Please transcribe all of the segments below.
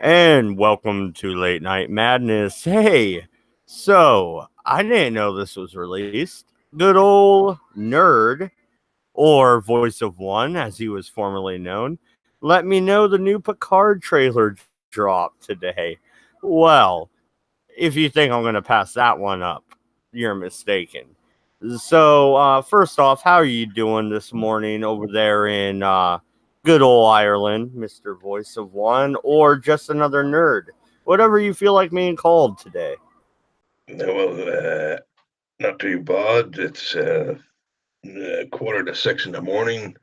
And welcome to Late Night Madness. Hey, so I didn't know this was released. Good old nerd, or Voice of One, as he was formerly known, let me know the new Picard trailer dropped today. Well, if you think I'm going to pass that one up, you're mistaken. So, first off, how are you doing this morning over there in good old Ireland, Mr. Voice of One, or just another nerd? Whatever you feel like being called today. Well, not too bad. It's 5:45 in the morning,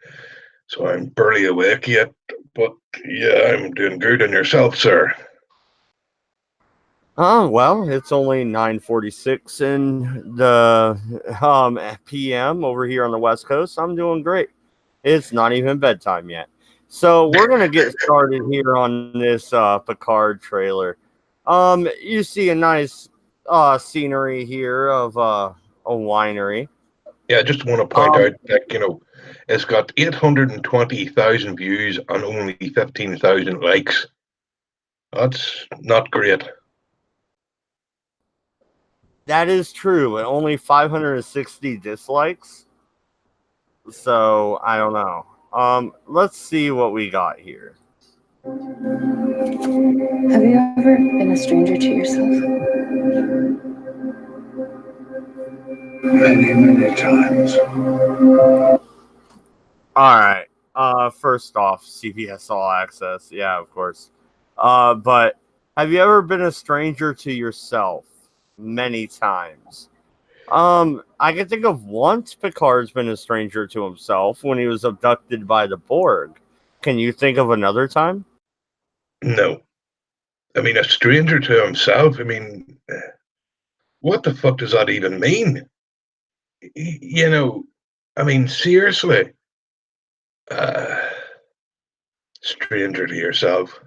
so I'm barely awake yet. But yeah, I'm doing good. And yourself, sir? Well, it's only 9:46 in the PM over here on the West Coast. I'm doing great. It's not even bedtime yet. So we're gonna get started here on this Picard trailer. You see a nice scenery here of a winery. Yeah, I just want to point Um, out that it's got 820,000 views and only 15,000 likes. That's not great. that is true, and only 560 dislikes. So I don't know. Let's see what we got here. Have you ever been a stranger to yourself? Many, many times. All right. First off, CBS All Access. Yeah, of course. But have you ever been a stranger to yourself? Many times. I can think of once Picard's been a stranger to himself when he was abducted by the Borg. Can you think of another time? No. I mean, a stranger to himself. I mean, what the fuck does that even mean? You know, I mean, seriously. Uh, Stranger to yourself.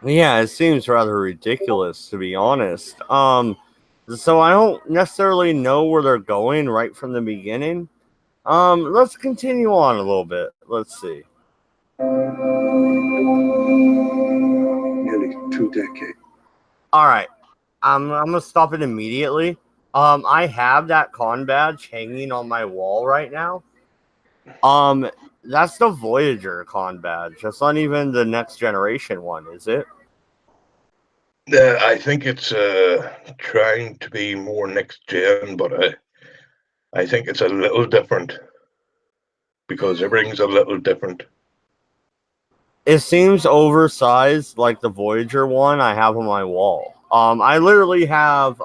Yeah, it seems rather ridiculous to be honest. So I don't necessarily know where they're going right from the beginning. Let's continue on a little bit. Let's see. Nearly 2 decades. All right, I'm gonna stop it immediately. I have that con badge hanging on my wall right now. Um, that's the Voyager con badge. That's not even the next generation one, is it? I think it's trying to be more next gen, but I think it's a little different because everything's a little different. It seems oversized like the Voyager one I have on my wall. I literally have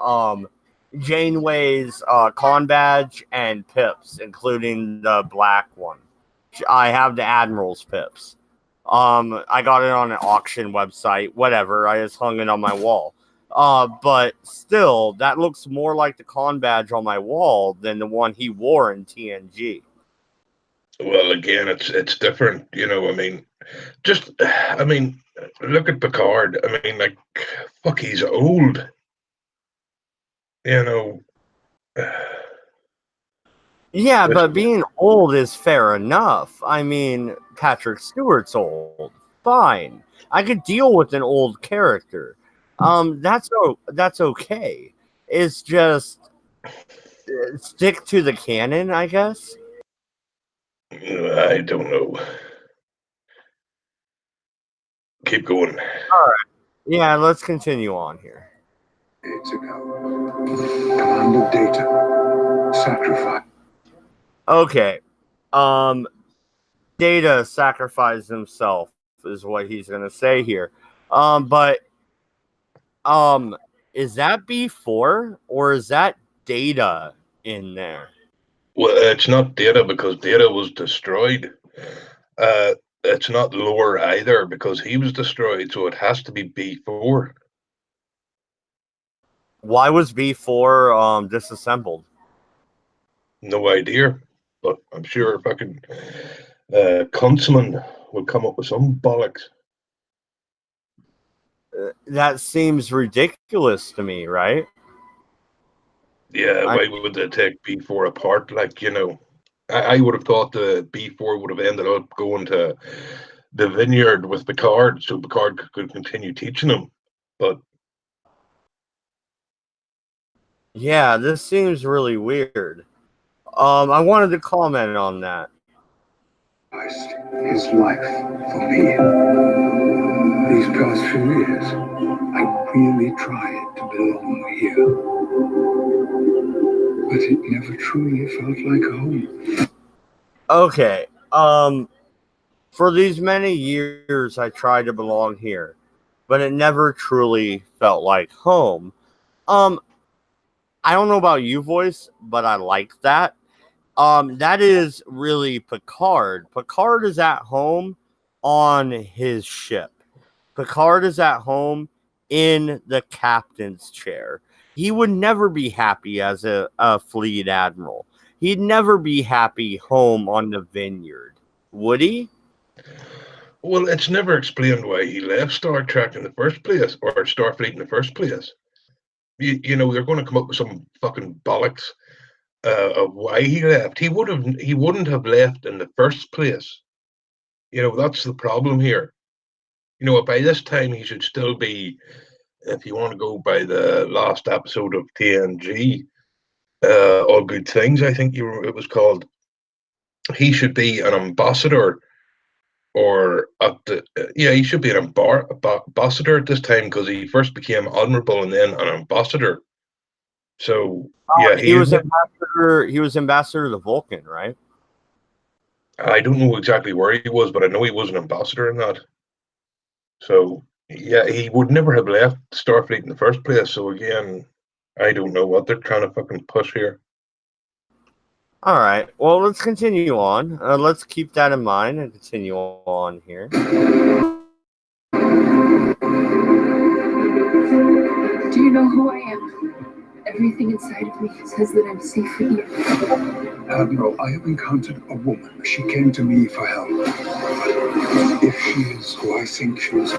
Janeway's con badge and pips, including the black one. I have the Admiral's pips. I got it on an auction website, whatever. I just hung it on my wall. But still, that looks more like the con badge on my wall than the one he wore in TNG. Well, again, it's different. I mean, I mean, look at Picard. I mean, like, fuck, he's old. You know, Yeah, this, but being old is fair enough. I mean, Patrick Stewart's old. Fine. I could deal with an old character. That's okay. It's just stick to the canon, I guess. I don't know. Keep going. All right. Yeah, let's continue on here. Decades ago. Commander Data. Sacrifice. Okay. Um, Data sacrificed himself is what he's gonna say here. But um, is that B4 or is that Data in there? Well, it's not Data because Data was destroyed. It's not Lore either because he was destroyed, so it has to be B4. Why was B4 disassembled? No idea, but I'm sure fucking Kuntzman will come up with some bollocks. That seems ridiculous to me, right? Yeah, I why would they take B4 apart? Like, I would have thought the B4 would have ended up going to the vineyard with Picard, so Picard could continue teaching him. But Yeah, this seems really weird. I wanted to comment on that. His life for me. These past few years, I really tried to belong here. But it never truly felt like home. Okay. For these many years, I tried to belong here, but it never truly felt like home. I don't know about you, voice, but I like that. That is really Picard. Picard is at home on his ship. Picard is at home in the captain's chair. He would never be happy as a fleet admiral. He'd never be happy home on the vineyard, would he? well, it's never explained why he left Star Trek in the first place, or Starfleet in the first place. You know, they're going to come up with some fucking bollocks of why he left. He wouldn't have left in the first place. You know, that's the problem here. You know, by this time he should still be, if you want to go by the last episode of TNG, All Good Things, I think it was called. He should be an ambassador, or he should be an ambassador at this time, because he first became admiral and then an ambassador. So yeah, he was ambassador. He was ambassador to the Vulcan, right? I don't know exactly where he was, but I know he was an ambassador in that. So yeah, he would never have left Starfleet in the first place. So again, I don't know what they're trying to fucking push here. All right. Well, let's continue on. Let's keep that in mind and continue on here. Do you know who I am? Everything inside of me says that I'm safe with you. Admiral, I have encountered a woman. She came to me for help. If she is who I think she is.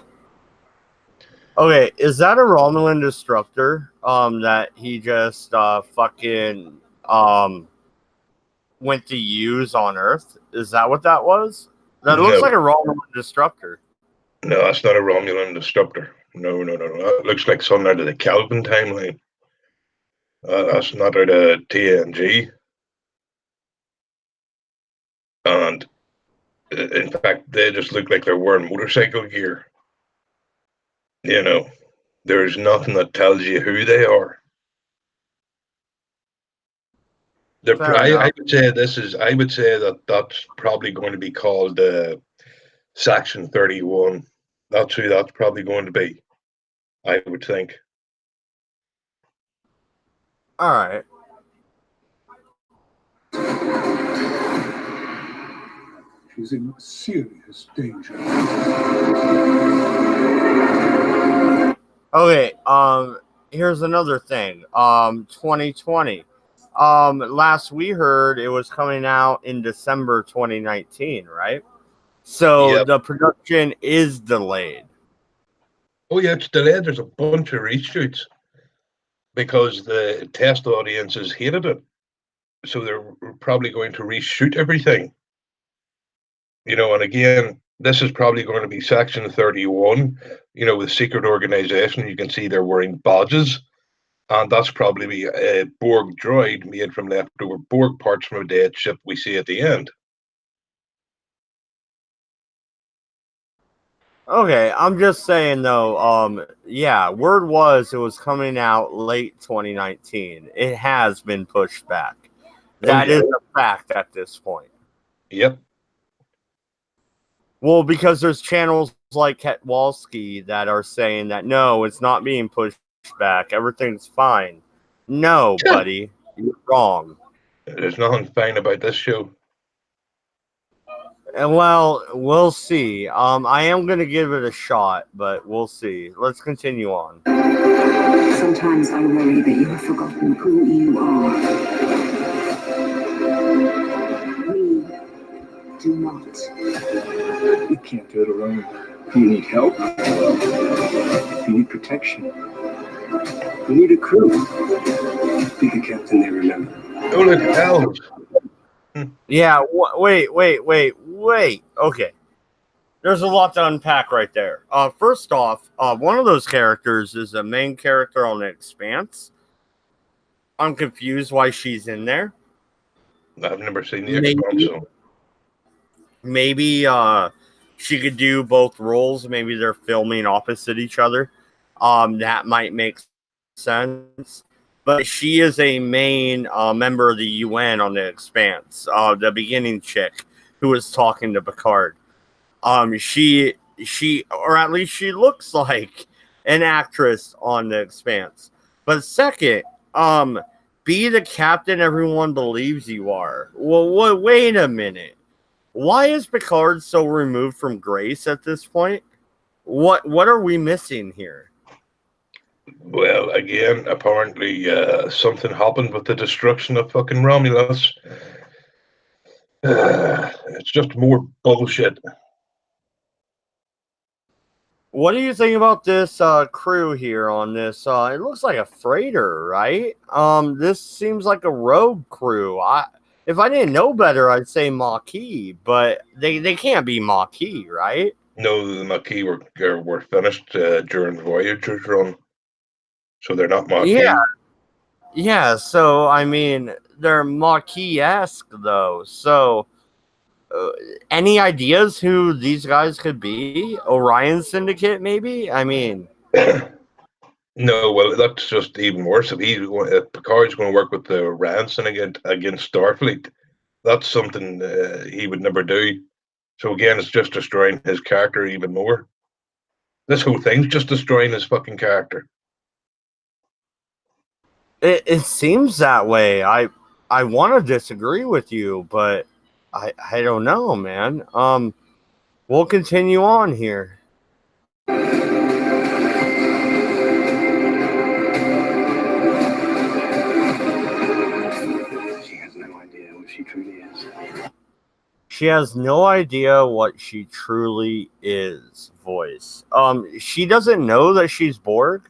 Okay, is that a Romulan destructor? That he just fucking went to use on Earth? Is that what that was? That looks like a Romulan destructor. No, that's not a Romulan disruptor. No. That looks like something out of the Kelvin timeline. That's not out of TNG. And in fact, they just look like they're wearing motorcycle gear. You know, there's nothing that tells you who they are. I would say I would say that's probably going to be called Section 31. That's who that's probably going to be, I would think. All right. She's in serious danger. Okay. Here's another thing. 2020. Last we heard, it was coming out in December 2019, right? So Yep. The production is delayed. Oh yeah, it's delayed. There's a bunch of reshoots because the test audiences hated it. So they're probably going to reshoot everything. You know, and again, this is probably going to be Section 31, you know, with secret organization. You can see they're wearing badges. And that's probably a Borg droid made from leftover Borg parts from a dead ship we see at the end. Okay, I'm just saying though, yeah, word was it was coming out late 2019. It has been pushed back. That is a fact at this point. Yep. Well, because there's channels like Ketwalski that are saying that no, it's not being pushed back. Everything's fine. No, buddy, you're wrong. There's nothing fine about this show. And well, we'll see. I am gonna give it a shot, but we'll see. Let's continue on. Sometimes I worry that you have forgotten who you are. We do not. You can't do it alone. You need help. You need protection. You need a crew. Be the captain they remember. Oh, look, elves. Yeah, wait. Okay. There's a lot to unpack right there. First off, one of those characters is a main character on The Expanse. I'm confused why she's in there. I've never seen The Expanse. So. Maybe she could do both roles. Maybe they're filming opposite each other. That might make sense. But she is a main member of the UN on The Expanse. The beginning chick who was talking to Picard. She, or at least she looks like an actress on The Expanse. But second, be the captain everyone believes you are. Well, wait a minute. Why is Picard so removed from grace at this point? What are we missing here? Well, again, apparently something happened with the destruction of fucking Romulus. It's just more bullshit. What do you think about this crew here on this? It looks like a freighter, right? This seems like a rogue crew. If I didn't know better, I'd say Maquis, but they can't be Maquis, right? No, the Maquis were finished during Voyager's run, so they're not Maquis. Yeah. So I mean, they're Maquis-esque though. So, any ideas who these guys could be? Orion Syndicate, maybe? I mean, no. Well, that's just even worse. If Picard's going to work with the Ranson against Starfleet, that's something he would never do. So again, it's just destroying his character even more. This whole thing's just destroying his fucking character. It seems that way. I want to disagree with you, but I don't know, man. We'll continue on here. She has no idea what she truly is. She has no idea what she truly is, voice. She doesn't know that she's Borg?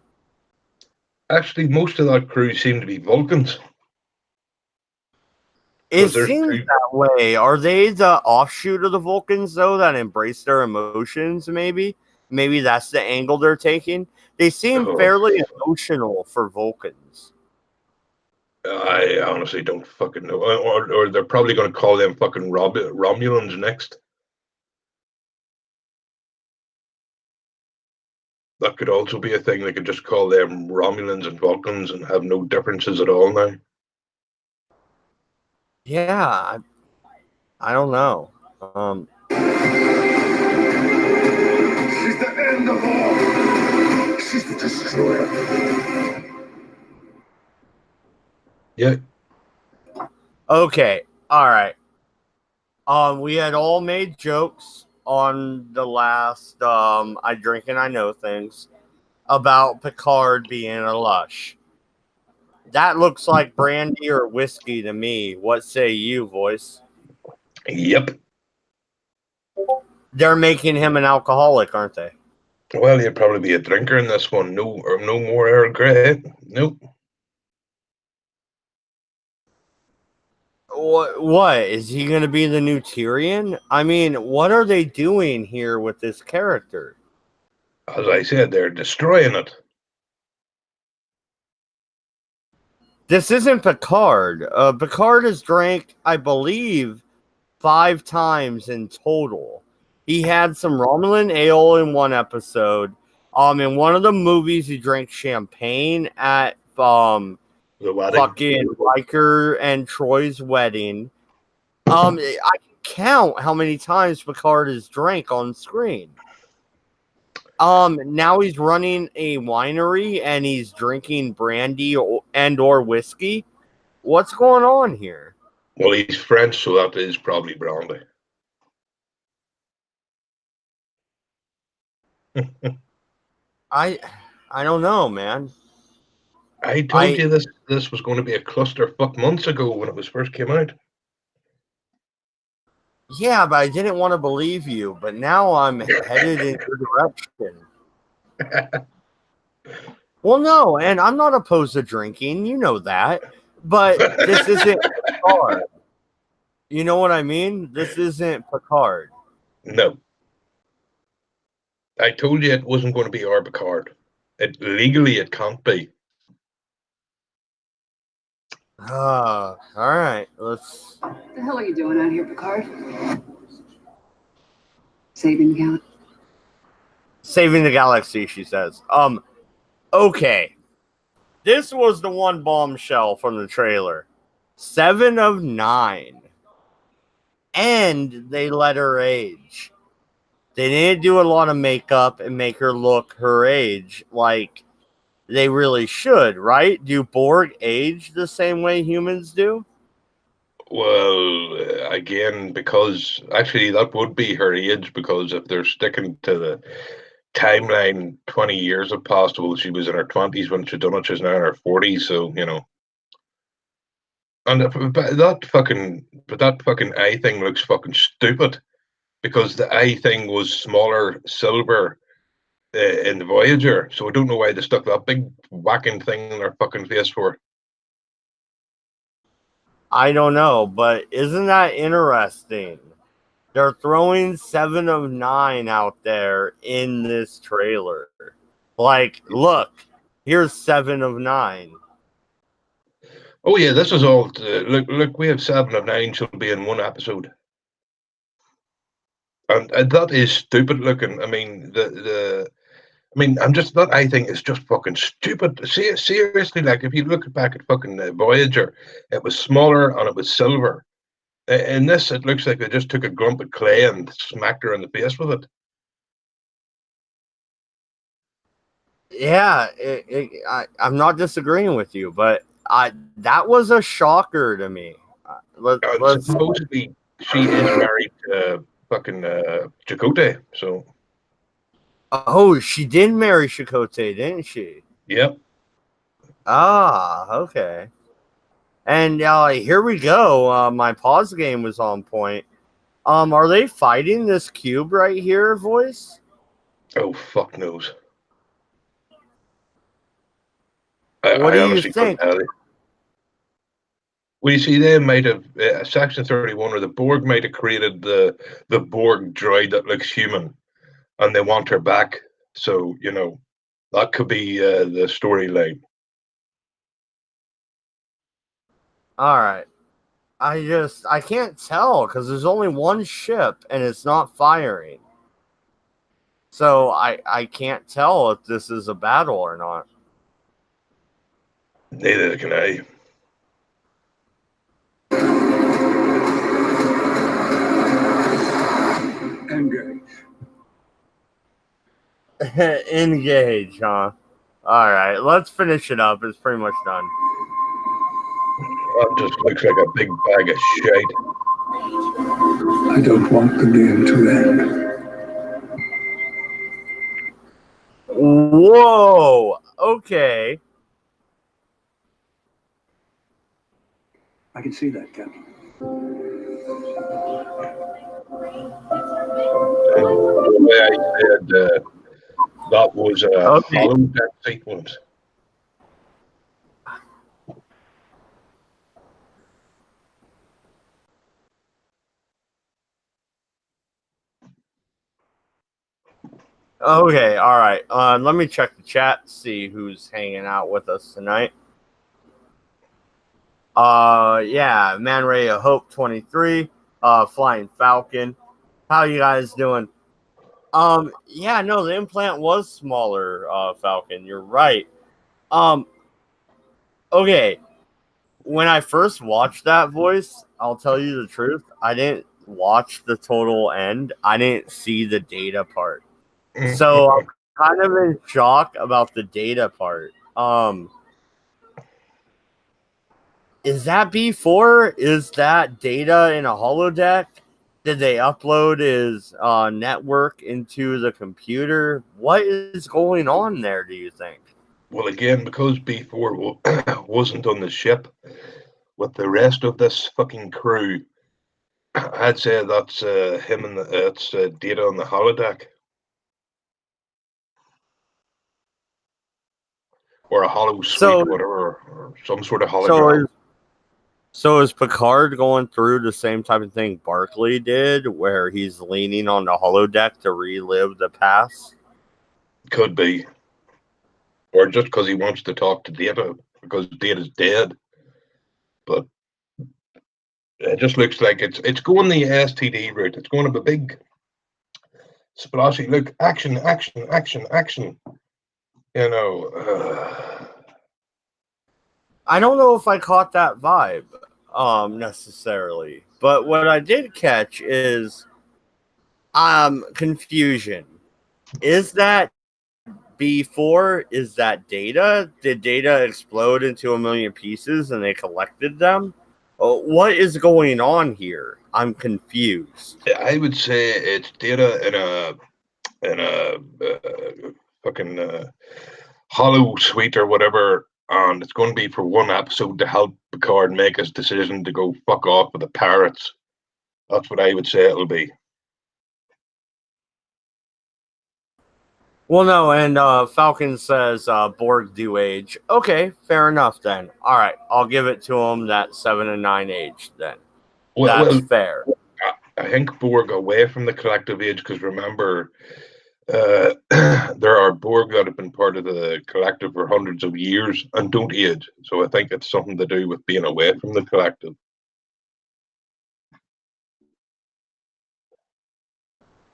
Actually, most of that crew seem to be Vulcans. It seems that way. Are they the offshoot of the Vulcans, though, that embrace their emotions, maybe? Maybe that's the angle they're taking. They seem fairly emotional for Vulcans. I honestly don't fucking know. Or they're probably going to call them fucking Romulans next. That could also be a thing. They could just call them Romulans and Vulcans and have no differences at all now. Yeah, I don't know. She's the end of all. She's the destroyer. Yeah. Okay. All right. We had all made jokes on the last I Drink and I Know Things about Picard being a lush. That looks like brandy or whiskey to me. What say you, voice? Yep. They're making him an alcoholic, aren't they? Well, he'd probably be a drinker in this one. No more Earl Grey. Nope. What is he going to be the new Tyrion? I mean, what are they doing here with this character? As I said, they're destroying it. This isn't Picard. Picard has drank, I believe, 5 times in total. He had some Romulan ale in one episode. In one of the movies, he drank champagne at The wedding. fucking Riker and Troy's wedding. I can count how many times Picard has drank on screen. Now he's running a winery and he's drinking brandy or whiskey. What's going on here? Well, he's French, so that is probably brandy. I don't know, man. I told you this was going to be a clusterfuck months ago when it was first came out. Yeah, but I didn't want to believe you. But now I'm headed in your direction. Well, no, and I'm not opposed to drinking. You know that. But this isn't Picard. You know what I mean? This isn't Picard. No. I told you it wasn't going to be our Picard. Legally, it can't be. All right, let's. What the hell are you doing out here, Picard? Saving the galaxy. Saving the galaxy, she says. Okay. This was the one bombshell from the trailer. 7 of 9. And they let her age. They didn't do a lot of makeup and make her look her age like they really should, right? Do Borg age the same way humans do? Well, again, because actually that would be her age, because if they're sticking to the timeline, 20 years have passed. Well, she was in her 20s when she done it. She's now in her 40s, so, you know. And that fucking eye thing looks fucking stupid, because the eye thing was smaller silver in the Voyager, so I don't know why they stuck that big whacking thing in their fucking face for. I don't know, but isn't that interesting? They're throwing 7 of 9 out there in this trailer. Like, look, here's 7 of 9. Oh yeah, this is all. Look, we have 7 of 9 should be in one episode, and that is stupid looking. I mean, I'm just that. I think it's just fucking stupid. Seriously, like if you look back at fucking Voyager, it was smaller and it was silver. In this, it looks like they just took a grump of clay and smacked her in the face with it. Yeah, I'm not disagreeing with you, but that was a shocker to me. Let's Supposedly, she is married to fucking Chakotay, so. Oh, she did marry Chakotay, didn't she? Yep. Ah, okay. And here we go. My pause game was on point. Are they fighting this cube right here, voice? Oh, fuck knows. What I do you honestly think? couldn't tell you. We see they might have Section 31, or the Borg might have created the Borg droid that looks human, and they want her back. So, you know, that could be the storyline. All right. I can't tell because there's only one ship and it's not firing. So I can't tell if this is a battle or not. Neither can I. Engage. Engage, huh? All right, let's finish it up. It's pretty much done. That just looks like a big bag of shite. I don't want the game to end. Whoa. Okay. I can see that, Captain. The way I said that was a holodeck sequence. Okay, all right. Let me check the chat, see who's hanging out with us tonight. Yeah, Man Ray of Hope 23, Flying Falcon. How you guys doing? Yeah, no, the implant was smaller, Falcon. You're right. Okay. When I first watched that voice, I'll tell you the truth. I didn't watch the total end. I didn't see the data part. So I'm kind of in shock about the data part. Is that B4? Is that data in a holodeck? Did they upload his network into the computer? What is going on there, do you think? Well, again, because B4 wasn't on the ship with the rest of this fucking crew, I'd say that's him and it's data on the holodeck. Or a hollow suite, whatever, or some sort of hologram. So is Picard going through the same type of thing Barclay did, where he's leaning on the holodeck to relive the past? Could be. Or just because he wants to talk to Data, because Data's dead. But it just looks like it's going the STD route. It's going to be big, splashy. Look, action, action, action, action. You know. I don't know if I caught that vibe necessarily, but what I did catch is confusion. Is that B4? Is that Data? Did Data explode into a million pieces and they collected them? What is going on here? I'm confused. I would say it's Data in a fucking hollow suite or whatever, and it's going to be for one episode to help Picard make his decision to go fuck off with the pirates. That's what I would say it'll be. Well, no, and Falcon says Borg do age. Okay, fair enough then. All right, I'll give it to him that 7 and 9 age then. That's fair. I think Borg away from the collective age, because remember, there are Borg that have been part of the collective for hundreds of years and don't age. So I think it's something to do with being away from the collective.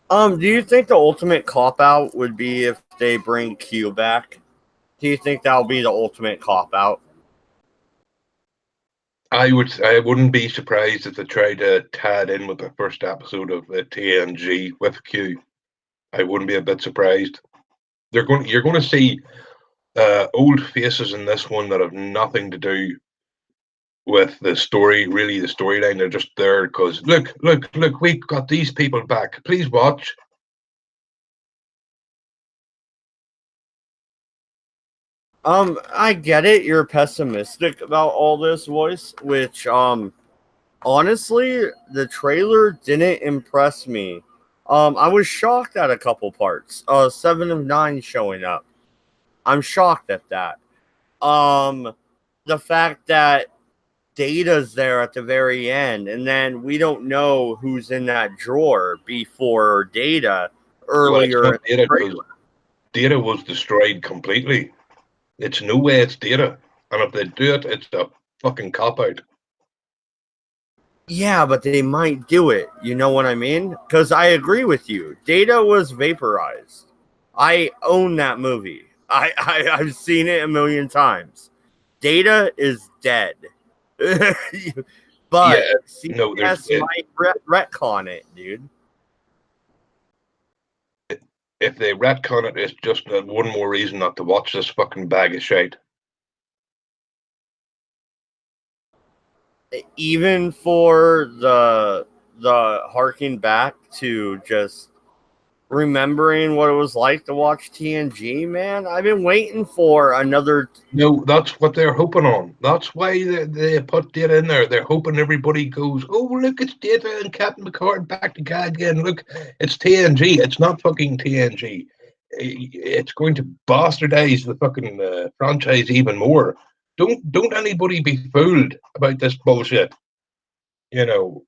Do you think the ultimate cop-out would be if they bring Q back? Do you think that'll be the ultimate cop-out? I wouldn't be surprised if they tried to tie it in with the first episode of TNG with Q. I wouldn't be a bit surprised. You're going to see old faces in this one that have nothing to do with the story, really the storyline. They're just there because look, we got these people back. Please watch. I get it. You're pessimistic about all this, voice, which honestly, the trailer didn't impress me. I was shocked at a couple parts. 7 of 9 showing up. I'm shocked at that. The fact that Data's there at the very end, and then we don't know who's in that drawer before Data earlier. Well, Data was destroyed completely. It's no way it's Data. And if they do it, it's a fucking cop-out. Yeah, but they might do it. You know what I mean? Because I agree with you. Data was vaporized. I own that movie. I've seen it a million times. Data is dead. But Yeah, CBS might retcon it, dude. If they retcon it, it's just one more reason not to watch this fucking bag of shite. Even for the harking back to just remembering what it was like to watch TNG, man. I've been waiting for another. No, that's what they're hoping on. That's why they put Data in there. They're hoping everybody goes, oh, look, it's Data and Captain Picard back together again. Look, it's TNG. It's not fucking TNG. It's going to bastardize the fucking franchise even more. Don't anybody be fooled about this bullshit. You know.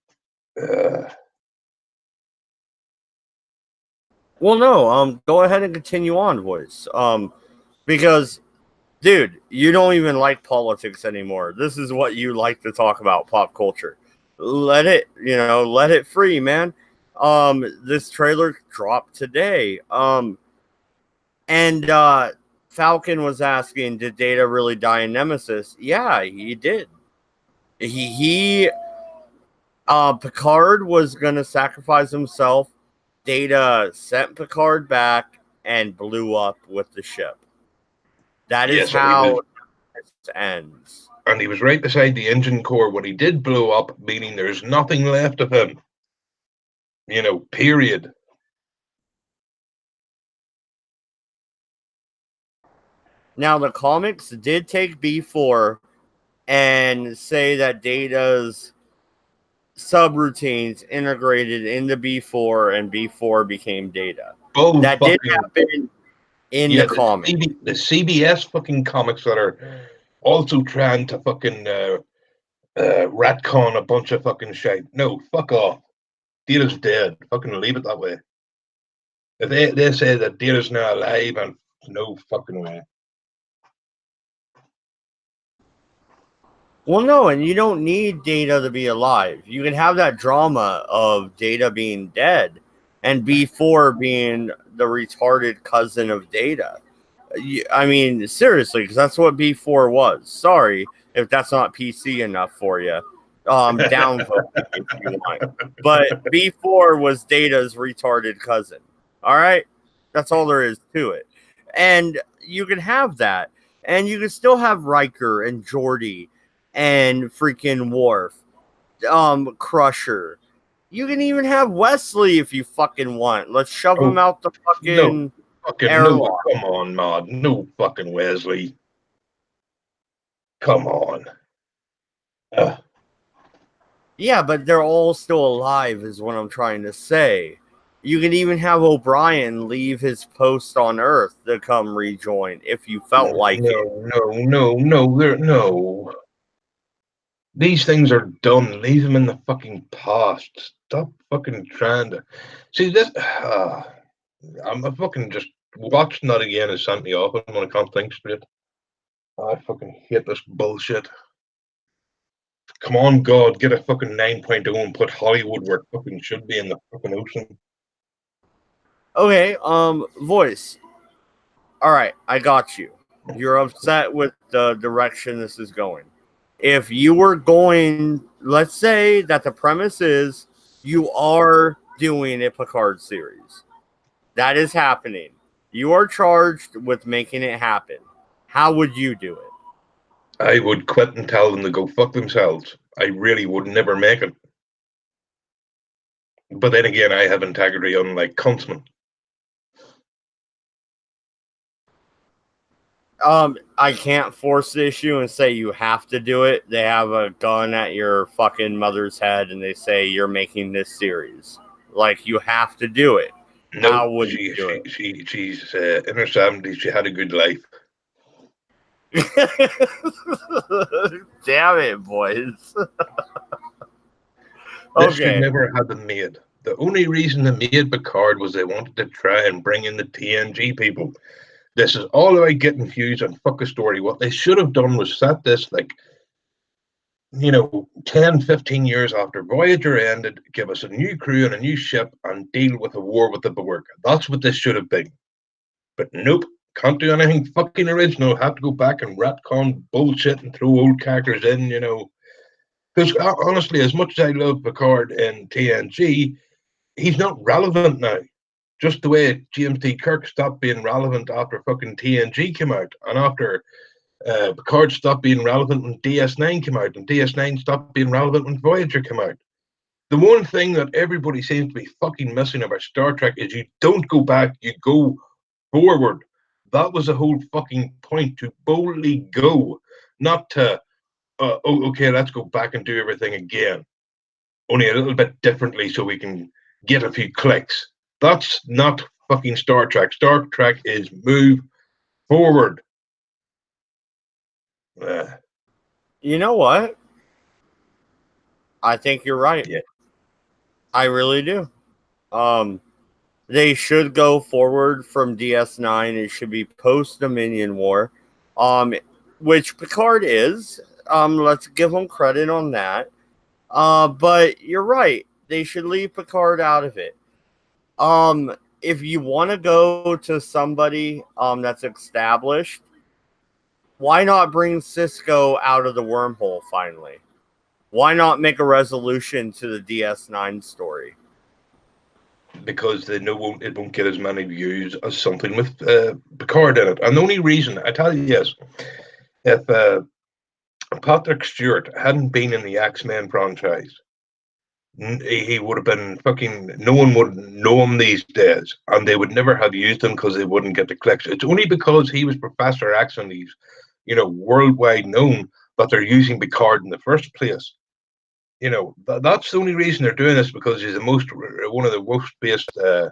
Well, no. Go ahead and continue on, voice. Because, dude, you don't even like politics anymore. This is what you like to talk about, pop culture. Let it free, man. This trailer dropped today. And Falcon was asking, did Data really die in Nemesis? Yeah, he did. Picard was gonna sacrifice himself. Data sent Picard back and blew up with the ship. That is how it ends. And he was right beside the engine core when he did blow up, meaning there's nothing left of him. You know, period. Now, the comics did take B4 and say that Data's subroutines integrated into B4 and B4 became Data. That did happen in the comics. The CBS fucking comics that are also trying to fucking retcon a bunch of fucking shit. No, fuck off. Data's dead. Fucking leave it that way. If they say that Data's not alive, and no fucking way. Well, no, and you don't need Data to be alive. You can have that drama of Data being dead and B4 being the retarded cousin of Data. I mean, seriously, because that's what B4 was. Sorry if that's not PC enough for you. Downvote me if you want. But B4 was Data's retarded cousin. All right? That's all there is to it. And you can have that. And you can still have Riker and Geordi and freaking Worf, Crusher. You can even have Wesley if you fucking want. Let's shove him out the fucking airlock. No, come on, Maud. No fucking Wesley. Come on. Yeah, but they're all still alive, is what I'm trying to say. You can even have O'Brien leave his post on Earth to come rejoin if you felt like it. No. These things are done. Leave them in the fucking past. Stop fucking trying to see this. I'm fucking just watching that again and sent me off when I can't think straight. I fucking hate this bullshit. Come on, God, get a fucking 9.0 and put Hollywood where it fucking should be in the fucking ocean. Okay, voice. All right, I got you. You're upset with the direction this is going. If you were going, let's say that the premise is you are doing a Picard series. That is happening. You are charged with making it happen. How would you do it? I would quit and tell them to go fuck themselves. I really would never make it. But then again, I have integrity unlike Kuntzman. I can't force the issue and say you have to do it. They have a gun at your fucking mother's head and they say you're making this series. Like, you have to do it. No, how would you do it? She's in her 70s. She had a good life. Damn it, boys. This should never have been made. The only reason they made Picard was they wanted to try and bring in the TNG people. This is all about getting views and fuck a story. What they should have done was set this, 10, 15 years after Voyager ended, give us a new crew and a new ship and deal with a war with the Borg. That's what this should have been. But nope, can't do anything fucking original. Have to go back and retcon bullshit and throw old characters in, Because honestly, as much as I love Picard and TNG, he's not relevant now. Just the way James T. Kirk stopped being relevant after fucking TNG came out, and after Picard stopped being relevant when DS9 came out, and DS9 stopped being relevant when Voyager came out. The one thing that everybody seems to be fucking missing about Star Trek is you don't go back, you go forward. That was the whole fucking point, to boldly go, not to, okay, let's go back and do everything again, only a little bit differently so we can get a few clicks. That's not fucking Star Trek. Star Trek is move forward. You know what? I think you're right. Yeah. I really do. They should go forward from DS9. It should be post-Dominion War, which Picard is. Let's give them credit on that. But you're right. They should leave Picard out of it. If you want to go to somebody that's established, why not bring Cisco out of the wormhole finally? Why not make a resolution to the DS9 story? Because they know it won't get as many views as something with Picard in it. And the only reason, I tell you, is if Patrick Stewart hadn't been in the X-Men franchise, he would have been fucking, no one would know him these days, and they would never have used him because they wouldn't get the clicks. It's only because he was Professor X and he's, worldwide known, that they're using Picard in the first place. That's the only reason they're doing this, because he's one of the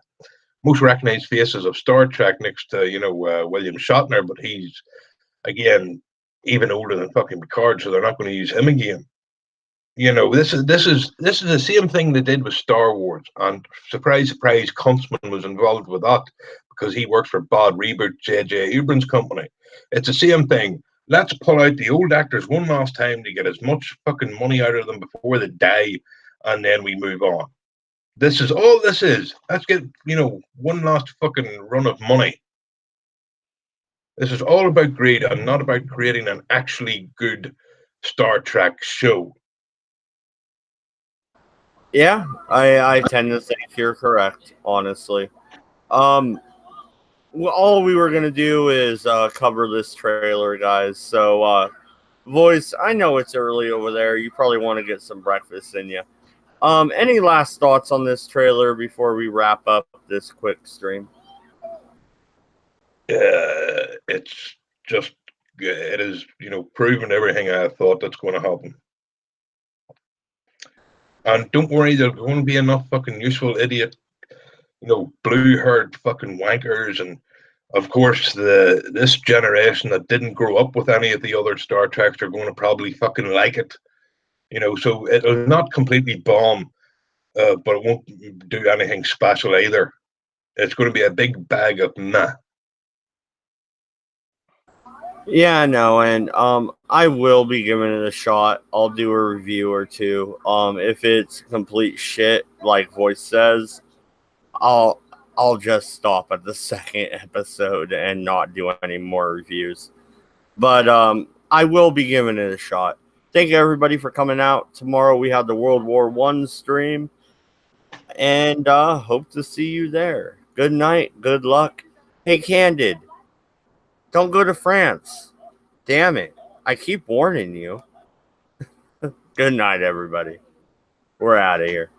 most recognized faces of Star Trek next to, William Shatner, but he's, again, even older than fucking Picard, so they're not going to use him again. You know, this is the same thing they did with Star Wars, and surprise, surprise, Kunstman was involved with that because he works for Bad Reboot, J.J. Abrams' company. It's the same thing. Let's pull out the old actors one last time to get as much fucking money out of them before they die, and then we move on. This is all this is. Let's get, one last fucking run of money. This is all about greed and not about creating an actually good Star Trek show. Yeah, I tend to think you're correct, honestly. Well, all we were gonna do is cover this trailer, guys. So, Voice, I know it's early over there. You probably want to get some breakfast in you. Any last thoughts on this trailer before we wrap up this quick stream? It's just, it is, proven everything I thought that's going to happen. And don't worry, there's going to be enough fucking useful idiot, blue-haired fucking wankers, and of course this generation that didn't grow up with any of the other Star Treks are going to probably fucking like it. So it'll not completely bomb, but it won't do anything special either. It's going to be a big bag of meh. Yeah, no, and I will be giving it a shot. I'll do a review or two. If it's complete shit, like Voice says, I'll just stop at the second episode and not do any more reviews. But I will be giving it a shot. Thank you everybody for coming out. Tomorrow we have the World War I stream, and hope to see you there. Good night. Good luck. Hey, Candid, don't go to France. Damn it. I keep warning you. Good night, everybody. We're out of here.